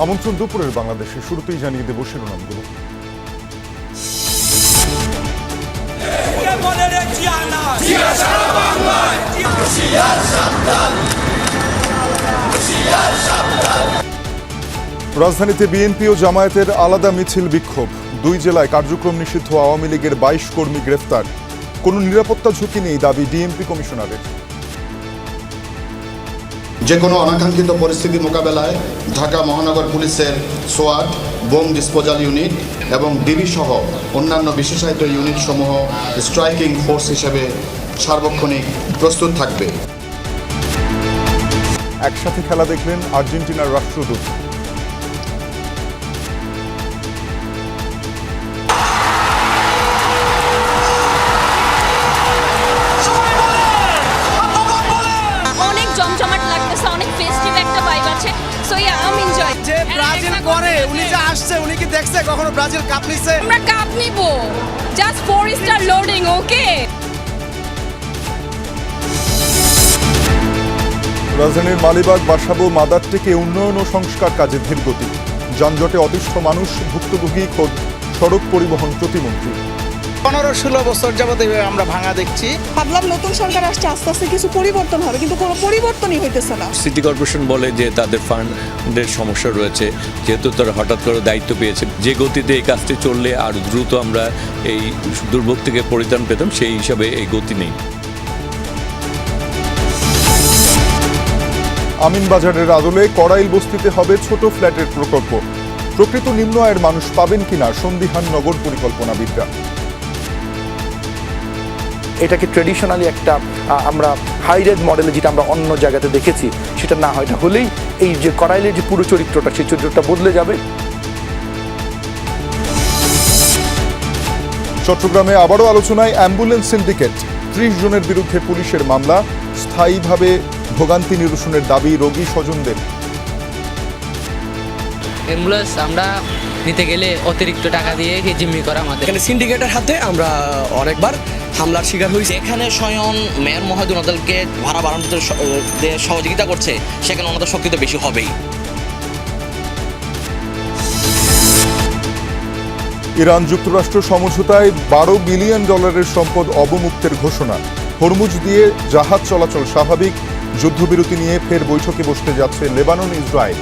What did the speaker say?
আমন্ত্রণ দুপুরের বাংলাদেশে। শুরুতেই জানিয়ে দেব শিরোনামগুলো। রাজধানীতে বিএনপি ও জামায়াতের আলাদা মিছিল বিক্ষোভ। 2 জেলায় কার্যক্রম নিষিদ্ধ আওয়ামী লীগের 22 কর্মী গ্রেফতার। কোনো নিরাপত্তা ঝুঁকি নেই দাবি ডিএমপি কমিশনারের। যে কোনো অনাকাঙ্ক্ষিত পরিস্থিতি মোকাবেলায় ঢাকা মহানগর পুলিশের সোয়াট, বোম ডিসপোজাল ইউনিট এবং ডিবি সহ অন্যান্য বিশেষায়িত ইউনিট সমূহ স্ট্রাইকিং ফোর্স হিসেবে সার্বক্ষণিক প্রস্তুত থাকবে। একসাথে খেলা দেখলেন আর্জেন্টিনার রাষ্ট্রদূত। জমজমাট লাগতেছে, অনেক ফেস্টিভ একটা ভাইব আছে। So yeah I am enjoying. যে ব্রাজিল করে উনি যে আসছে, উনি কি দেখছে কখনো ব্রাজিল কাপ নিছে? আমরা কাপ নিব, জাস্ট 4 স্টার লোডিং। ওকে, রাজধানীর মালিবাগ বাসাবো মাদারটেকে উন্নয়ন ও সংস্কার কাজে ধীরগতি। যানজটে অতিষ্ঠ মানুষ, ভুক্তভোগী খোদ সড়ক পরিবহন প্রতিমন্ত্রী। 15-16 বছর যাবত আমরা ভাঙা দেখছি। ভাবলাম নতুন সরকার আসছে, আস্তে আস্তে কিছু পরিবর্তন হবে, কিন্তু কোনো পরিবর্তনই হইতেছে না। সিটি কর্পোরেশন বলে যে তাদের ফান্ডের সমস্যা রয়েছে, যেহেতু তারা হঠাৎ করে দায়িত্ব পেয়েছে। যে গতিতে এই কাজটি চললে আর দ্রুত আমরা এই দুর্ভোগ থেকে পরিত্রাণ পেতাম, সেই হিসাবে এই গতি নেই। আমিনবাজারের আদলে কড়াইল বস্তিতে হবে ছোট ফ্ল্যাটের প্রকল্প। প্রকৃত নিম্ন আয়ের মানুষ পাবেন কিনা সন্দিহান নগর পরিকল্পনাবিদরা। এটাকে ট্রেডিশনালি একটা আমরা হাই রেট মডেলে যেটা আমরা অন্য জায়গাতে দেখেছি সেটা না হয়, এটা হলেই এই যে করাইলের যে পুরো চরিত্রটা, সেই চরিত্রটা বদলে যাবে। চট্টগ্রামে আবারও আলোচনায় অ্যাম্বুলেন্স সিন্ডিকেট। 30 জনের বিরুদ্ধে পুলিশের মামলা। স্থায়ীভাবে ভোগান্তি নিরসনের দাবি রোগী স্বজনদের। অ্যাম্বুলেন্স আমরা নিতে গেলে অতিরিক্ত টাকা দিয়ে জিম্মি করা আমাদের। এখানে সিন্ডিকেটের হাতে আমরা অনেকবার হামলার শিকার হয়েছি। এখানে স্বয়ং মেয়র মহোদয় ওনাদেরকে ভাড়া বাড়ানোর সহযোগিতা করছে, সেখানে ওনাদের শক্তি তো বেশি হবেই। ইরান যুক্তরাষ্ট্র সমঝোতায় $12 বিলিয়ন সম্পদ অবমুক্তের ঘোষণা। হরমুজ দিয়ে জাহাজ চলাচল স্বাভাবিক। যুদ্ধবিরতি নিয়ে ফের বৈঠকে বসতে যাচ্ছে লেবানন, ইসরায়েল।